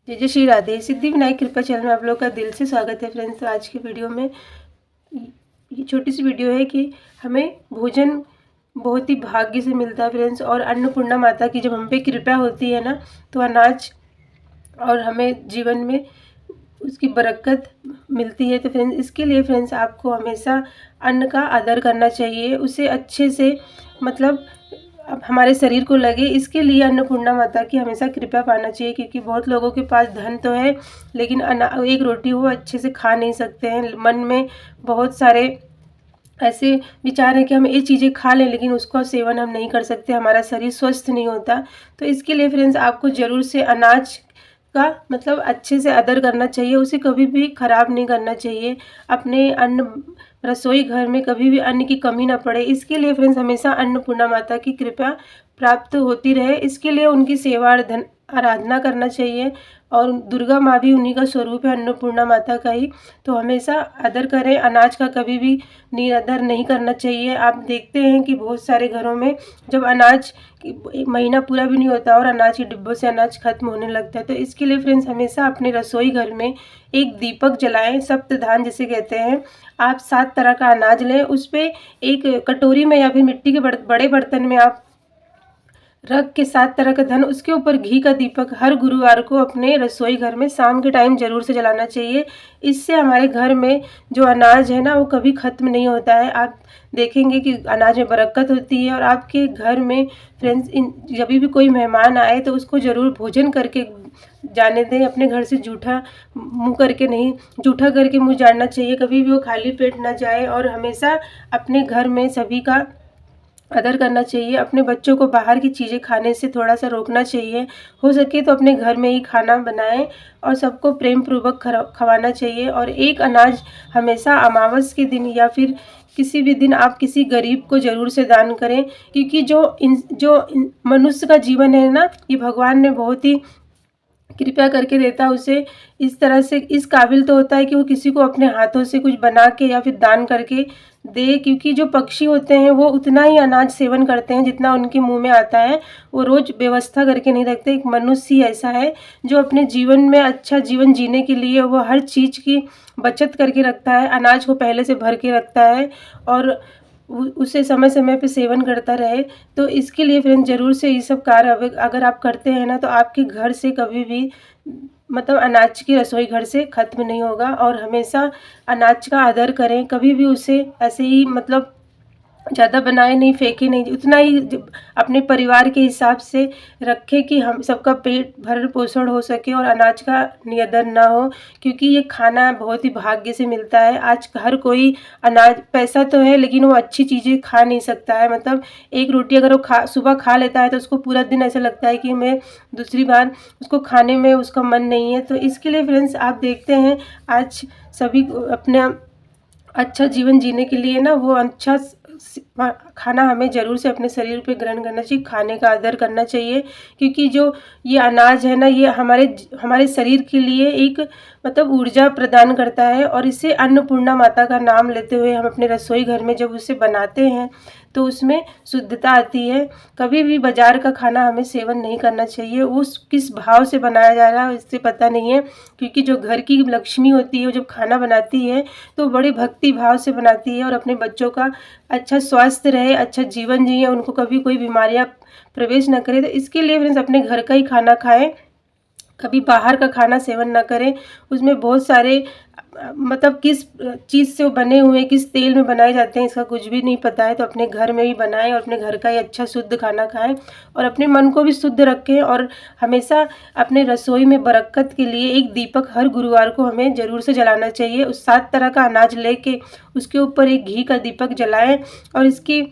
जय जय श्री राधे। सिद्धि विनायक कृपा चैनल में आप लोग का दिल से स्वागत है फ्रेंड्स। तो आज की वीडियो में ये छोटी सी वीडियो है कि हमें भोजन बहुत ही भाग्य से मिलता है फ्रेंड्स। और अन्नपूर्णा माता की जब हम पे कृपा होती है ना, तो अनाज और हमें जीवन में उसकी बरकत मिलती है। तो फ्रेंड्स, इसके लिए फ्रेंड्स आपको हमेशा अन्न का आदर करना चाहिए, उसे अच्छे से मतलब अब हमारे शरीर को लगे, इसके लिए अन्नपूर्णा माता की हमेशा कृपा पाना चाहिए। क्योंकि बहुत लोगों के पास धन तो है, लेकिन एक रोटी वो अच्छे से खा नहीं सकते हैं। मन में बहुत सारे ऐसे विचार हैं कि हम ये चीज़ें खा लें, लेकिन उसका सेवन हम नहीं कर सकते, हमारा शरीर स्वस्थ नहीं होता। तो इसके लिए फ्रेंड्स आपको ज़रूर से अनाज का मतलब अच्छे से आदर करना चाहिए, उसे कभी भी ख़राब नहीं करना चाहिए। अपने अन्न रसोई घर में कभी भी अन्न की कमी ना पड़े, इसके लिए फ्रेंड्स हमेशा अन्नपूर्णा माता की कृपा प्राप्त होती रहे। इसके लिए उनकी सेवा आराधना करना चाहिए। और दुर्गा माँ भी उन्हीं का स्वरूप है, अन्नपूर्णा माता का ही। तो हमेशा आदर करें, अनाज का कभी भी निरादर नहीं करना चाहिए। आप देखते हैं कि बहुत सारे घरों में जब अनाज महीना पूरा भी नहीं होता और अनाज के डिब्बों से अनाज खत्म होने लगता है। तो इसके लिए फ्रेंड्स हमेशा अपने रसोई घर में एक दीपक जलाएं, सप्तधान जिसे कहते हैं। आप 7 तरह का अनाज लें, उस पर एक कटोरी में या फिर मिट्टी के बड़े बर्तन में आप रख के 7 तरह का धन, उसके ऊपर घी का दीपक हर गुरुवार को अपने रसोई घर में शाम के टाइम ज़रूर से जलाना चाहिए। इससे हमारे घर में जो अनाज है ना, वो कभी ख़त्म नहीं होता है। आप देखेंगे कि अनाज में बरकत होती है। और आपके घर में फ्रेंड्स जब भी कोई मेहमान आए तो उसको ज़रूर भोजन करके जाने दें। अपने घर से जूठा मुँह करके नहीं, जूठा करके मुँह जाना चाहिए। कभी भी वो खाली पेट ना जाए। और हमेशा अपने घर में सभी का आदर करना चाहिए। अपने बच्चों को बाहर की चीज़ें खाने से थोड़ा सा रोकना चाहिए। हो सके तो अपने घर में ही खाना बनाएं और सबको प्रेम पूर्वक खवाना चाहिए। और एक अनाज हमेशा अमावस के दिन या फिर किसी भी दिन आप किसी गरीब को ज़रूर से दान करें। क्योंकि जो मनुष्य का जीवन है ना, ये भगवान ने बहुत ही कृपया करके देता है। उसे इस तरह से इस काबिल तो होता है कि वो किसी को अपने हाथों से कुछ बना के या फिर दान करके दे। क्योंकि जो पक्षी होते हैं वो उतना ही अनाज सेवन करते हैं जितना उनके मुंह में आता है, वो रोज़ व्यवस्था करके नहीं रखते। एक मनुष्य ही ऐसा है जो अपने जीवन में अच्छा जीवन जीने के लिए वो हर चीज़ की बचत करके रखता है, अनाज को पहले से भर के रखता है और उसे समय समय पे सेवन करता रहे। तो इसके लिए फ्रेंड्स ज़रूर से ये सब कार्य अगर आप करते हैं ना, तो आपके घर से कभी भी मतलब अनाज की रसोई घर से ख़त्म नहीं होगा। और हमेशा अनाज का आदर करें, कभी भी उसे ऐसे ही मतलब ज़्यादा बनाए नहीं, फेंके नहीं, उतना ही अपने परिवार के हिसाब से रखें कि हम सबका पेट भरण पोषण हो सके और अनाज का नियदन ना हो। क्योंकि ये खाना बहुत ही भाग्य से मिलता है। आज हर कोई अनाज, पैसा तो है लेकिन वो अच्छी चीज़ें खा नहीं सकता है। मतलब एक रोटी अगर वो सुबह खा लेता है तो उसको पूरा दिन ऐसा लगता है कि मैं दूसरी बार उसको खाने में उसका मन नहीं है। तो इसके लिए फ्रेंड्स आप देखते हैं आज सभी अपना अच्छा जीवन जीने के लिए ना, वो अच्छा खाना हमें ज़रूर से अपने शरीर पे ग्रहण करना चाहिए, खाने का आदर करना चाहिए। क्योंकि जो ये अनाज है ना, ये हमारे शरीर के लिए एक मतलब ऊर्जा प्रदान करता है। और इसे अन्नपूर्णा माता का नाम लेते हुए हम अपने रसोई घर में जब उसे बनाते हैं तो उसमें शुद्धता आती है। कभी भी बाज़ार का खाना हमें सेवन नहीं करना चाहिए। उस किस भाव से बनाया जा रहा है इससे पता नहीं है। क्योंकि जो घर की लक्ष्मी होती है, जब खाना बनाती है तो बड़े भक्ति भाव से बनाती है और अपने बच्चों का अच्छा स्वास्थ्य रहे, अच्छा जीवन जिए, उनको कभी कोई बीमारियां प्रवेश न करे। तो इसके लिए फ्रेंड्स अपने घर का ही खाना खाएं, कभी बाहर का खाना सेवन ना करें। उसमें बहुत सारे मतलब किस चीज़ से वो बने हुए, किस तेल में बनाए जाते हैं, इसका कुछ भी नहीं पता है। तो अपने घर में ही बनाएं और अपने घर का ही अच्छा शुद्ध खाना खाएं और अपने मन को भी शुद्ध रखें। और हमेशा अपने रसोई में बरकत के लिए एक दीपक हर गुरुवार को हमें ज़रूर से जलाना चाहिए। उस 7 तरह का अनाज लेके उसके ऊपर एक घी का दीपक जलाएं और इसकी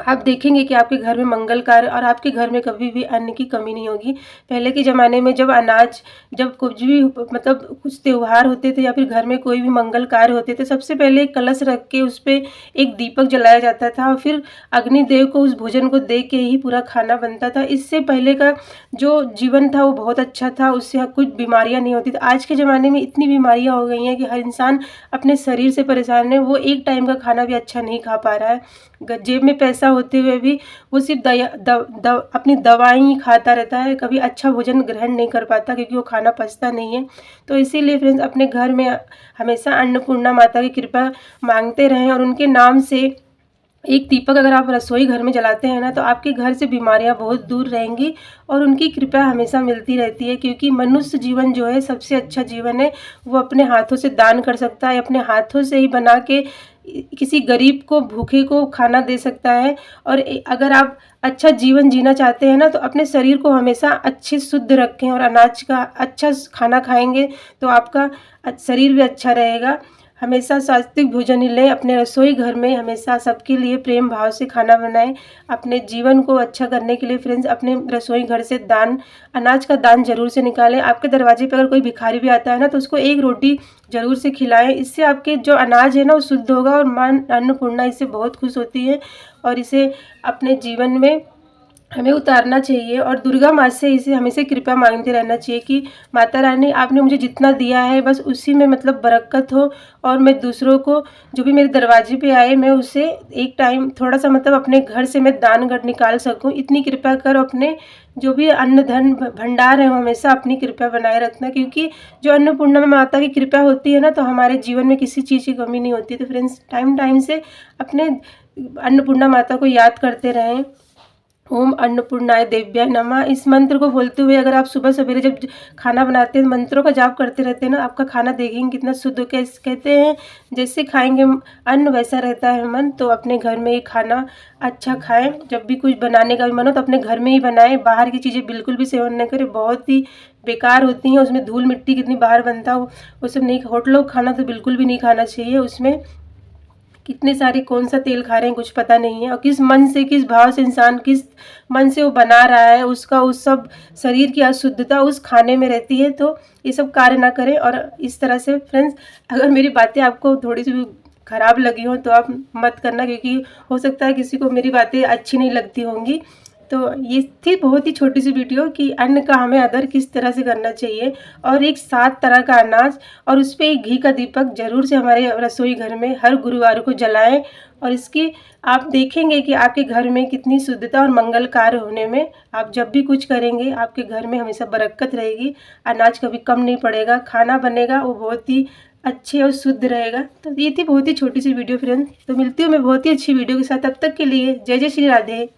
आप देखेंगे कि आपके घर में मंगल कार्य और आपके घर में कभी भी अन्न की कमी नहीं होगी। पहले के ज़माने में जब कुछ भी मतलब कुछ त्यौहार होते थे या फिर घर में कोई भी मंगल कार्य होते थे, सबसे पहले एक कलश रख के उस पर एक दीपक जलाया जाता था और फिर अग्निदेव को उस भोजन को दे के ही पूरा खाना बनता था। इससे पहले का जो जीवन था वो बहुत अच्छा था, उससे कुछ बीमारियाँ नहीं होती थी। आज के ज़माने में इतनी बीमारियाँ हो गई हैं कि हर इंसान अपने शरीर से परेशान है। वो एक टाइम का खाना भी अच्छा नहीं खा पा रहा है। जेब में पैसा होते हुए भी वो सिर्फ अपनी दवाई ही खाता रहता है, कभी अच्छा भोजन ग्रहण नहीं कर पाता क्योंकि वो खाना पचता नहीं है। तो इसीलिए फ्रेंड्स अपने घर में हमेशा अन्नपूर्णा माता की कृपा मांगते रहें और उनके नाम से एक दीपक अगर आप रसोई घर में जलाते हैं ना, तो आपके घर से बीमारियां बहुत दूर रहेंगी और उनकी कृपा हमेशा मिलती रहती है। क्योंकि मनुष्य जीवन जो है सबसे अच्छा जीवन है, वो अपने हाथों से दान कर सकता है, अपने हाथों से ही बना के किसी गरीब को, भूखे को खाना दे सकता है। और अगर आप अच्छा जीवन जीना चाहते हैं ना, तो अपने शरीर को हमेशा अच्छे शुद्ध रखें और अनाज का अच्छा खाना खाएंगे तो आपका शरीर भी अच्छा रहेगा। हमेशा सात्विक भोजन ही लें, अपने रसोई घर में हमेशा सबके लिए प्रेम भाव से खाना बनाएं। अपने जीवन को अच्छा करने के लिए फ्रेंड्स अपने रसोई घर से अनाज का दान जरूर से निकालें। आपके दरवाजे पर अगर कोई भिखारी भी आता है ना, तो उसको एक रोटी जरूर से खिलाएं। इससे आपके जो अनाज है ना, वो शुद्ध होगा और मां अन्नपूर्णा इससे बहुत खुश होती है और इसे अपने जीवन में हमें उतारना चाहिए। और दुर्गा माँ से इसे हमेशा कृपा मांगते रहना चाहिए कि माता रानी आपने मुझे जितना दिया है बस उसी में मतलब बरकत हो, और मैं दूसरों को जो भी मेरे दरवाजे पे आए मैं उसे एक टाइम थोड़ा सा मतलब अपने घर से मैं दान कर निकाल सकूं। इतनी कृपा कर, अपने जो भी अन्न धन भंडार है वो हमेशा अपनी कृपा बनाए रखना, क्योंकि जो अन्नपूर्णा में माता की कृपा होती है ना, तो हमारे जीवन में किसी चीज़ की कमी नहीं होती। तो फ्रेंड्स टाइम टाइम से अपने अन्नपूर्णा माता को याद करते रहें। ओम अन्नपूर्णाय देव्याय नमः, इस मंत्र को बोलते हुए अगर आप सुबह सवेरे जब खाना बनाते हैं मंत्रों का जाप करते रहते हैं ना, आपका खाना देखेंगे कितना शुद्ध हो। कहते हैं जैसे खाएंगे अन्न वैसा रहता है मन। तो अपने घर में ही खाना अच्छा खाएं। जब भी कुछ बनाने का भी मन हो तो अपने घर में ही बनाएं। बाहर की चीज़ें बिल्कुल भी सेवन न करें, बहुत ही बेकार होती हैं। उसमें धूल मिट्टी कितनी बाहर बनता हो, वो सब नहीं। होटलों का खाना तो बिल्कुल भी नहीं खाना चाहिए, उसमें कितने सारे कौन सा तेल खा रहे हैं कुछ पता नहीं है, और किस मन से, किस भाव से इंसान किस मन से वो बना रहा है, उसका उस सब शरीर की अशुद्धता उस खाने में रहती है। तो ये सब कार्य ना करें। और इस तरह से फ्रेंड्स अगर मेरी बातें आपको थोड़ी सी भी खराब लगी हो तो आप मत करना, क्योंकि हो सकता है किसी को मेरी बातें अच्छी नहीं लगती होंगी। तो ये थी बहुत ही छोटी सी वीडियो कि अन्न का हमें आदर किस तरह से करना चाहिए, और एक 7 तरह का अनाज और उस पर एक घी का दीपक जरूर से हमारे रसोई घर में हर गुरुवार को जलाएं। और इसकी आप देखेंगे कि आपके घर में कितनी शुद्धता और मंगल कार्य होने में, आप जब भी कुछ करेंगे आपके घर में हमेशा बरकत रहेगी, अनाज कभी कम नहीं पड़ेगा, खाना बनेगा वो बहुत ही अच्छे और शुद्ध रहेगा। तो ये थी बहुत ही छोटी सी वीडियो फ्रेंड्स। तो मिलती हूँ मैं बहुत ही अच्छी वीडियो के साथ, तब तक के लिए जय जय श्री राधे।